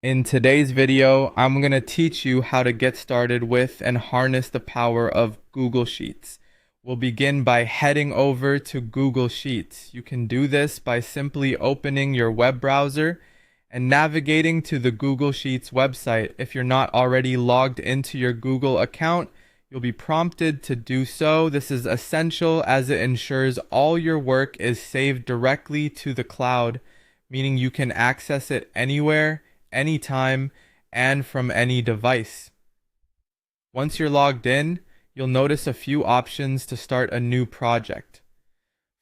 In today's video, I'm going to teach you how to get started with and harness the power of Google Sheets. We'll begin by heading over to Google Sheets. You can do this by simply opening your web browser and navigating to the Google Sheets website. If you're not already logged into your Google account, you'll be prompted to do so. This is essential as it ensures all your work is saved directly to the cloud, meaning you can access it anywhere, anytime, and from any device. Once you're logged in, you'll notice a few options to start a new project.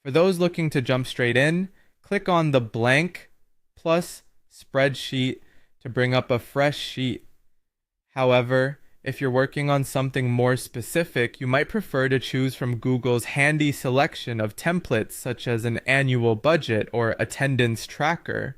For those looking to jump straight in, click on the blank plus Spreadsheet to bring up a fresh sheet. However, if you're working on something more specific, you might prefer to choose from Google's handy selection of templates such as an annual budget or attendance tracker.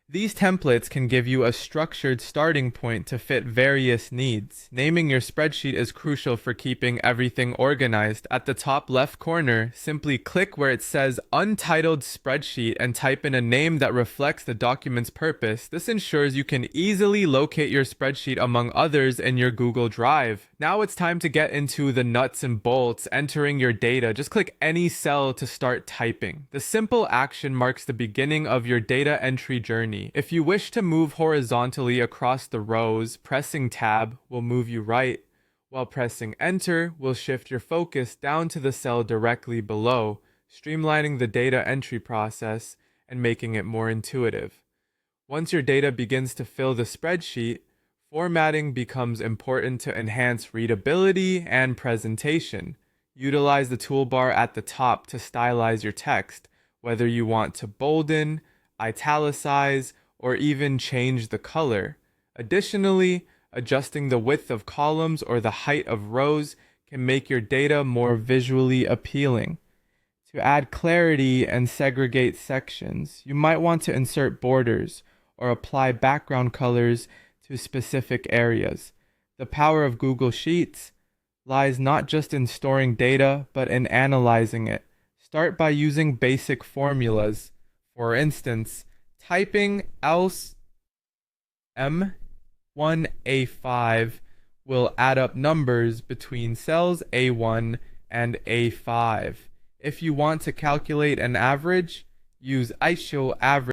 These templates can give you a structured starting point to fit various needs. Naming your spreadsheet is crucial for keeping everything organized. At the top left corner, simply click where it says Untitled Spreadsheet and type in a name that reflects the document's purpose. This ensures you can easily locate your spreadsheet among others in your Google Drive. Now it's time to get into the nuts and bolts, entering your data. Just click any cell to start typing. The simple action marks the beginning of your data entry journey. If you wish to move horizontally across the rows, pressing Tab will move you right, while pressing Enter will shift your focus down to the cell directly below, streamlining the data entry process and making it more intuitive. Once your data begins to fill the spreadsheet, formatting becomes important to enhance readability and presentation. Utilize the toolbar at the top to stylize your text, whether you want to bolden, italicize, or even change the color. Additionally, adjusting the width of columns or the height of rows can make your data more visually appealing. To add clarity and segregate sections, you might want to insert borders or apply background colors to specific areas. The power of Google Sheets lies not just in storing data, but in analyzing it. Start by using basic formulas. For instance, typing else M1A5 will add up numbers between cells A1 and A5. If you want to calculate an average, use ISO average